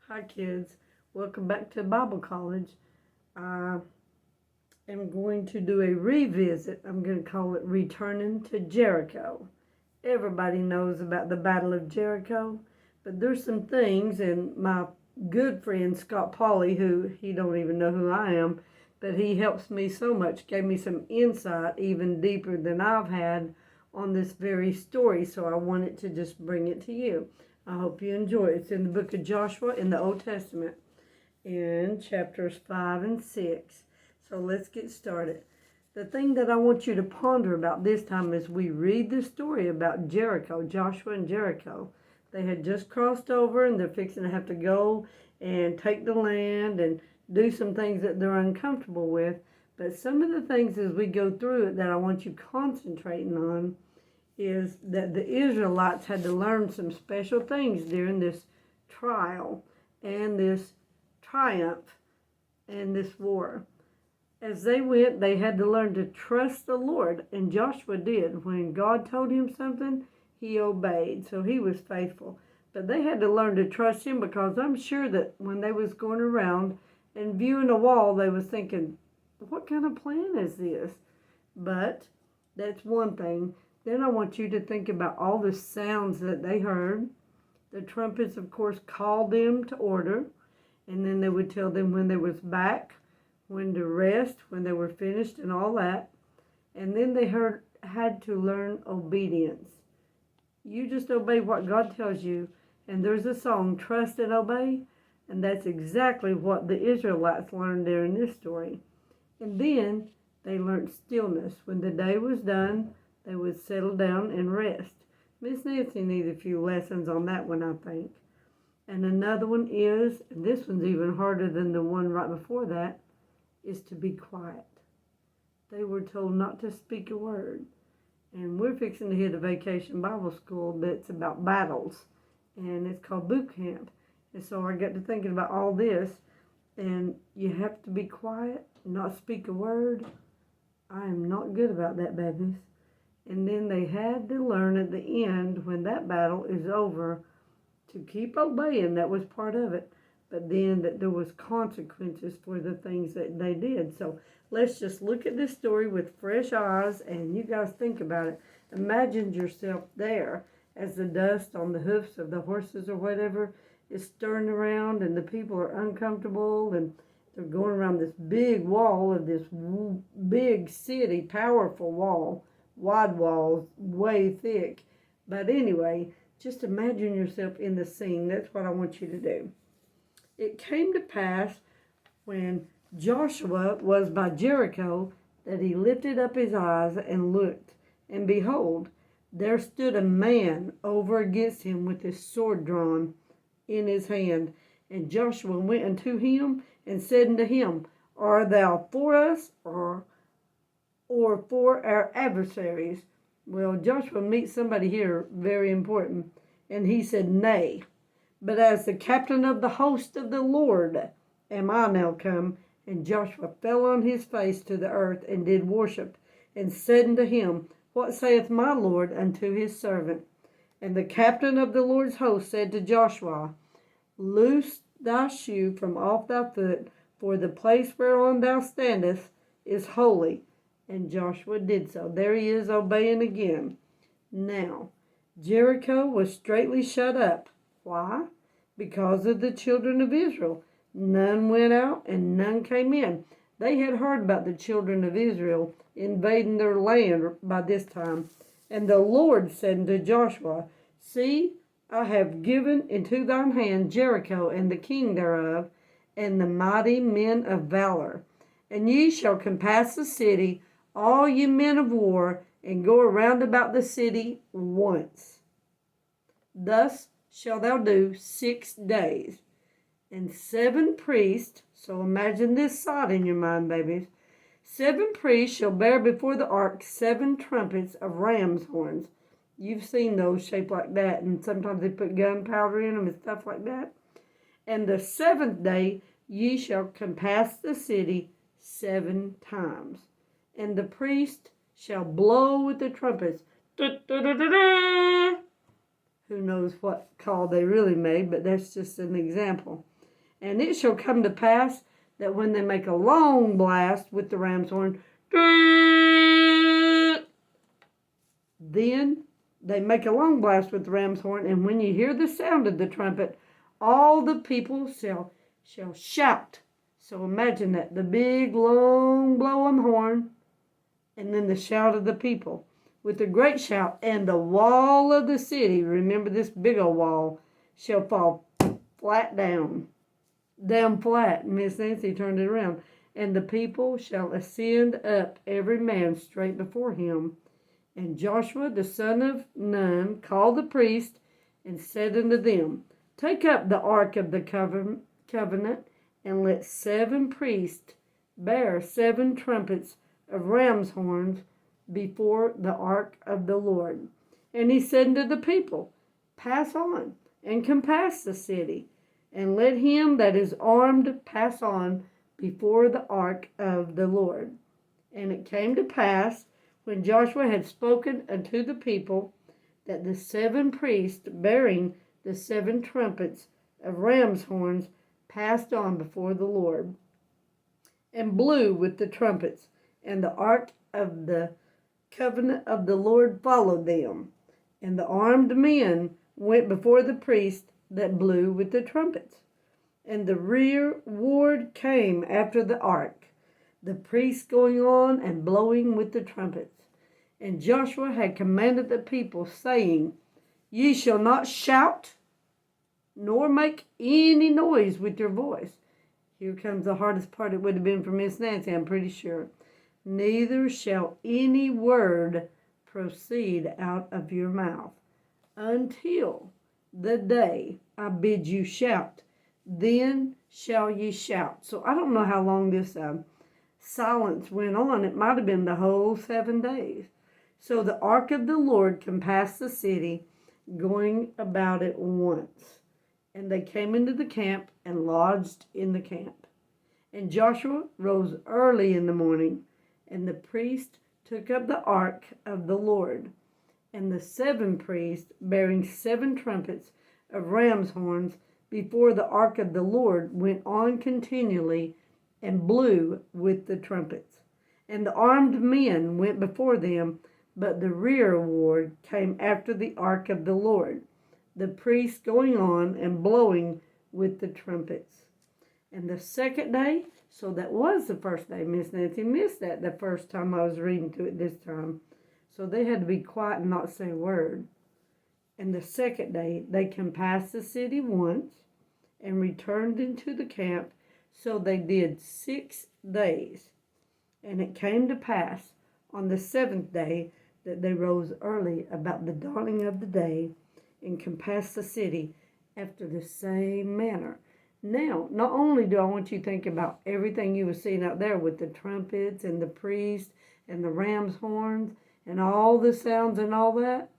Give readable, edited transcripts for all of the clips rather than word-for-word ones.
Hi, kids. Welcome back to Bible College. I am going to do a revisit. I'm going to call it Returning to Jericho. Everybody knows about the Battle of Jericho, but there's some things, and my good friend Scott Pauley, who he don't even know who I am, but he helps me so much, gave me some insight even deeper than I've had on this very story, so I wanted to just bring it to you. I hope you enjoy it. It's in the book of Joshua in the Old Testament in chapters 5 and 6. So let's get started. The thing that I want you to ponder about this time is we read the story about Jericho, Joshua and Jericho. They had just crossed over and they're fixing to have to go and take the land and do some things that they're uncomfortable with. But some of the things as we go through it that I want you concentrating on is that the Israelites had to learn some special things during this trial and this triumph and this war. As they went, they had to learn to trust the Lord, and Joshua did. When God told him something, he obeyed, so he was faithful. But they had to learn to trust him, because I'm sure that when they was going around and viewing a wall, they was thinking, what kind of plan is this? But that's one thing. Then I want you to think about all the sounds that they heard. The trumpets, of course, called them to order. And then they would tell them when they was back, when to rest, when they were finished, and all that. And then they had to learn obedience. You just obey what God tells you. And there's a song, Trust and Obey. And that's exactly what the Israelites learned there in this story. And then they learned stillness. When the day was done, they would settle down and rest. Miss Nancy needs a few lessons on that one, I think. And another one is, and this one's even harder than the one right before that, is to be quiet. They were told not to speak a word. And we're fixing to hit a vacation Bible school that's about battles. And it's called boot camp. And so I got to thinking about all this. And you have to be quiet, not speak a word. I am not good about that, babies. And then they had to learn at the end, when that battle is over, to keep obeying. That was part of it. But then that there was consequences for the things that they did. So let's just look at this story with fresh eyes, and you guys think about it. Imagine yourself there as the dust on the hoofs of the horses or whatever is stirring around, and the people are uncomfortable, and they're going around this big wall of this big city, powerful wall. Wide walls, way thick. But anyway, just imagine yourself in the scene. That's what I want you to do. It came to pass when Joshua was by Jericho that he lifted up his eyes and looked. And behold, there stood a man over against him with his sword drawn in his hand. And Joshua went unto him and said unto him, Art thou for us, or for our adversaries? Well, Joshua meets somebody here very important, and he said, Nay, but as the captain of the host of the Lord am I now come. And Joshua fell on his face to the earth and did worship, and said unto him, What saith my Lord unto his servant? And the captain of the Lord's host said to Joshua, Loose thy shoe from off thy foot, for the place whereon thou standest is holy. And Joshua did so. There he is, obeying again. Now, Jericho was straitly shut up. Why? Because of the children of Israel. None went out and none came in. They had heard about the children of Israel invading their land by this time. And the Lord said unto Joshua, See, I have given into thine hand Jericho and the king thereof, and the mighty men of valor. And ye shall compass the city, all ye men of war, and go around about the city once. Thus shalt thou do 6 days. And 7 priests, so imagine this sight in your mind, babies. 7 priests shall bear before the ark 7 trumpets of ram's horns. You've seen those shaped like that, and sometimes they put gunpowder in them and stuff like that. And the 7th day ye shall compass the city 7 times. And the priest shall blow with the trumpets. Da, da, da, da, da. Who knows what call they really made, but that's just an example. And it shall come to pass that when they make a long blast with the ram's horn, then they make a long blast with the ram's horn, and when you hear the sound of the trumpet, all the people shall shout. So imagine that, the big long blow on the horn, and then the shout of the people with a great shout, and the wall of the city, remember this big old wall, shall fall flat down flat. Miss Nancy turned it around. And the people shall ascend up, every man straight before him. And Joshua the son of Nun called the priest and said unto them, Take up the ark of the covenant, and let 7 priests bear 7 trumpets of ram's horns before the ark of the Lord. And he said unto the people, Pass on, and compass the city, and let him that is armed pass on before the ark of the Lord. And it came to pass, when Joshua had spoken unto the people, that the 7 priests bearing the 7 trumpets of ram's horns passed on before the Lord, and blew with the trumpets, and the ark of the covenant of the Lord followed them. And the armed men went before the priest that blew with the trumpets. And the rear ward came after the ark, the priests going on and blowing with the trumpets. And Joshua had commanded the people, saying, Ye shall not shout, nor make any noise with your voice. Here comes the hardest part. It would have been for Miss Nancy, I'm pretty sure. Neither shall any word proceed out of your mouth until the day I bid you shout. Then shall ye shout. So I don't know how long this silence went on. It might have been the whole 7 days. So the ark of the Lord compassed the city, going about it once. And they came into the camp and lodged in the camp. And Joshua rose early in the morning, and the priest took up the ark of the Lord. And the 7 priests, bearing 7 trumpets of ram's horns before the ark of the Lord, went on continually and blew with the trumpets. And the armed men went before them, but the rear ward came after the ark of the Lord, the priests going on and blowing with the trumpets. And the second day, so that was the first day. Miss Nancy missed that the first time I was reading to it this time. So they had to be quiet and not say a word. And the second day, they compassed the city once and returned into the camp. So they did 6 days. And it came to pass on the 7th day that they rose early about the dawning of the day and compassed the city after the same manner. Now, not only do I want you to think about everything you were seeing out there with the trumpets and the priests and the ram's horns and all the sounds and all that,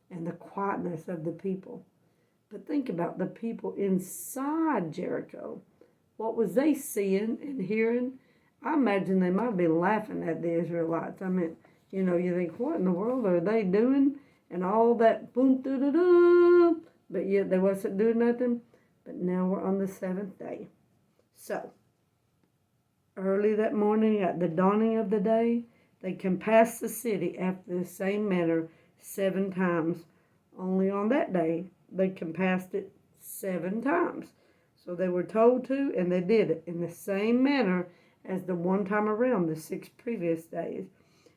and the quietness of the people. But think about the people inside Jericho. What was they seeing and hearing? I imagine they might have been laughing at the Israelites. I mean, you think, what in the world are they doing? And all that boom, doo-doo-doo. But yet they wasn't doing nothing. But now we're on the 7th day. So, early that morning at the dawning of the day, they compassed the city after the same manner 7 times. Only on that day, they compassed it 7 times. So they were told to, and they did it in the same manner as the one time around the 6 previous days.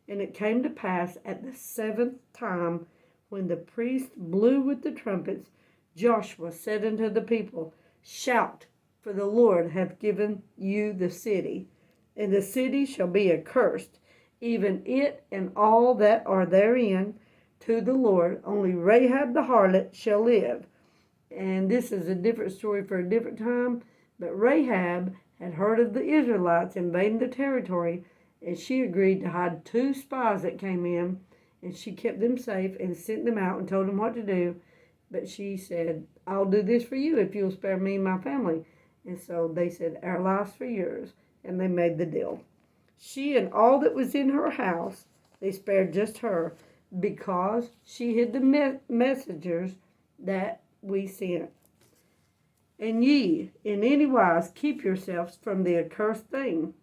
And it came to pass at the 7th time, when the priest blew with the trumpets, Joshua said unto the people, Shout, for the Lord hath given you the city, and the city shall be accursed, even it and all that are therein, to the Lord. Only Rahab the harlot shall live. And this is a different story for a different time, but Rahab had heard of the Israelites invading the territory, and she agreed to hide 2 spies that came in, and she kept them safe and sent them out and told them what to do. But she said, I'll do this for you if you'll spare me and my family. And so they said, our lives for yours. And they made the deal. She and all that was in her house, they spared just her, because she hid the messengers that we sent. And ye in any wise keep yourselves from the accursed thing.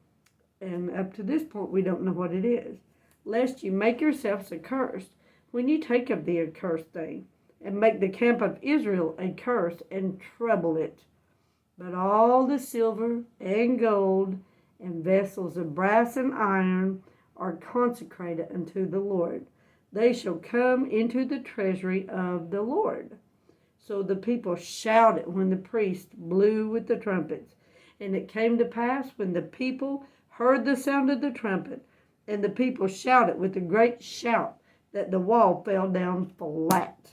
And up to this point, we don't know what it is. Lest you make yourselves accursed when you take of the accursed thing, and make the camp of Israel a curse, and trouble it. But all the silver and gold and vessels of brass and iron are consecrated unto the Lord. They shall come into the treasury of the Lord. So the people shouted when the priest blew with the trumpets. And it came to pass when the people heard the sound of the trumpet, and the people shouted with a great shout, that the wall fell down flat.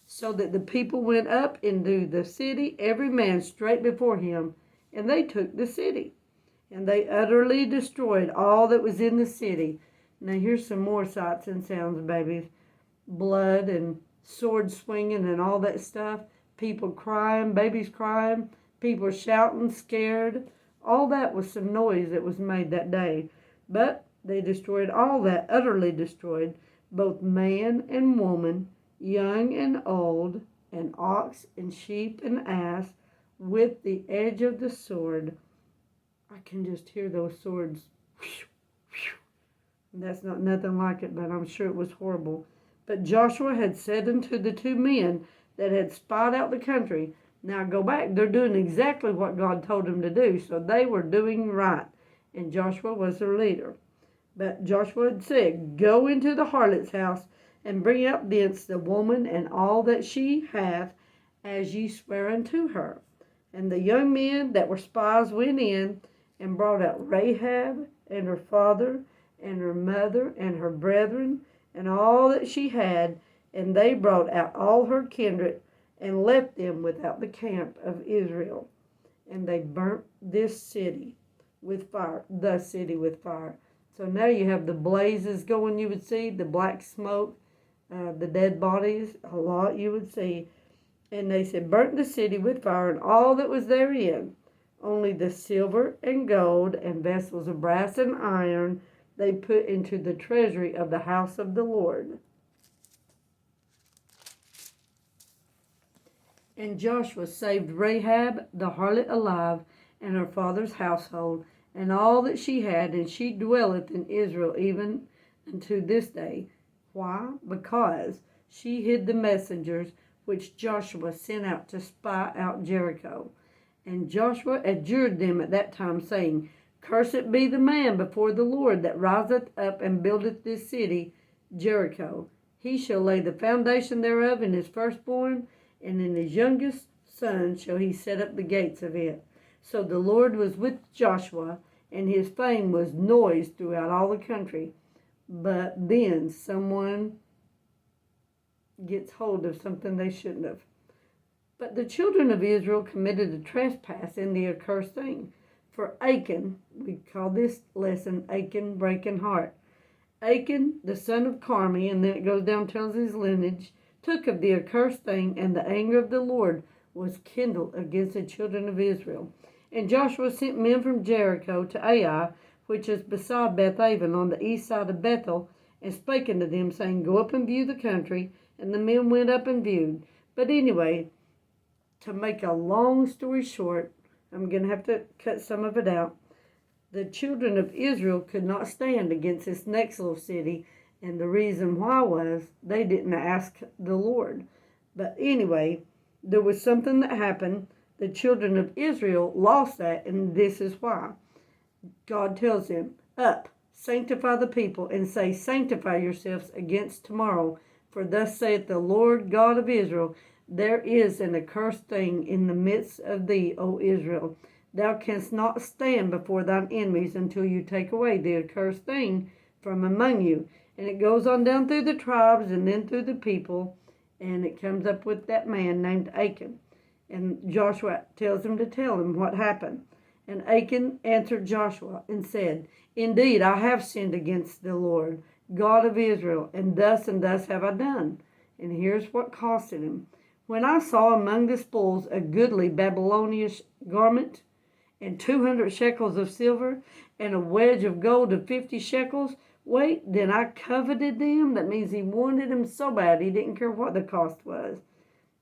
So that the people went up into the city, every man straight before him, and they took the city. And they utterly destroyed all that was in the city. Now here's some more sights and sounds, babies. Blood and sword swinging and all that stuff. People crying, babies crying, people shouting, scared. All that was some noise that was made that day. But they destroyed all that, utterly destroyed, both man and woman, young and old, and ox and sheep and ass, with the edge of the sword. I can just hear those swords. That's not nothing like it, but I'm sure it was horrible. But Joshua had said unto the two men that had spied out the country, now go back. They're doing exactly what God told them to do. So they were doing right. And Joshua was their leader. But Joshua had said, go into the harlot's house, and bring out thence the woman and all that she hath, as ye swear unto her. And the young men that were spies went in, and brought out Rahab, and her father, and her mother, and her brethren, and all that she had, and they brought out all her kindred, and left them without the camp of Israel. And they burnt this city with fire, the city with fire. So now you have the blazes going, you would see, the black smoke, the dead bodies, a lot you would see. And they said, burnt the city with fire, and all that was therein. Only the silver and gold and vessels of brass and iron they put into the treasury of the house of the Lord. And Joshua saved Rahab the harlot alive, and her father's household, and all that she had, and she dwelleth in Israel even unto this day. Why? Because she hid the messengers which Joshua sent out to spy out Jericho. And Joshua adjured them at that time, saying, cursed be the man before the Lord that riseth up and buildeth this city, Jericho. He shall lay the foundation thereof in his firstborn, and in his youngest son shall he set up the gates of it. So the Lord was with Joshua, and his fame was noised throughout all the country. But then someone gets hold of something they shouldn't have. But the children of Israel committed a trespass in the accursed thing. For Achan, we call this lesson Achan breaking heart. Achan, the son of Carmi, and then it goes down, tells his lineage, took of the accursed thing, and the anger of the Lord was kindled against the children of Israel. And Joshua sent men from Jericho to Ai, which is beside Bethaven on the east side of Bethel, and spake unto them, saying, go up and view the country. And the men went up and viewed. But anyway, to make a long story short, I'm going to have to cut some of it out. The children of Israel could not stand against this next little city, and the reason why was they didn't ask the Lord. But anyway, there was something that happened. The children of Israel lost that, and this is why. God tells them, up, sanctify the people, and say, sanctify yourselves against tomorrow. For thus saith the Lord God of Israel, there is an accursed thing in the midst of thee, O Israel. Thou canst not stand before thine enemies until you take away the accursed thing from among you. And it goes on down through the tribes and then through the people, and it comes up with that man named Achan. And Joshua tells him to tell him what happened. And Achan answered Joshua and said, indeed, I have sinned against the Lord, God of Israel, and thus have I done. And here's what costed him. When I saw among the spoils a goodly Babylonian garment, and 200 shekels of silver, and a wedge of gold of 50 shekels, then I coveted them. That means he wanted them so bad he didn't care what the cost was,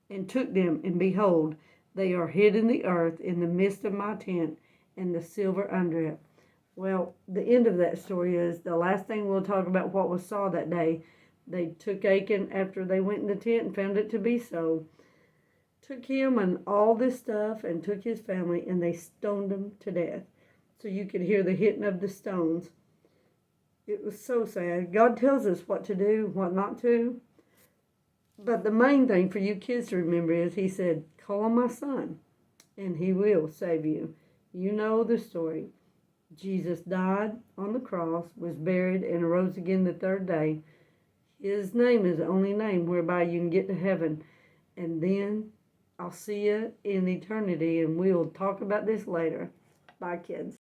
and took them, and behold, They are hid in the earth in the midst of my tent and the silver under it. Well, the end of that story is the last thing we'll talk about what was saw that day. They took Achan after they went in the tent and found it to be so. Took him and all this stuff and took his family and they stoned him to death. So you could hear the hitting of the stones. It was so sad. God tells us what to do, what not to. But the main thing for you kids to remember is he said, call on my son and he will save you. You know the story. Jesus died on the cross, was buried, and arose again the third day. His name is the only name whereby you can get to heaven. And then I'll see you in eternity, and we'll talk about this later. Bye, kids.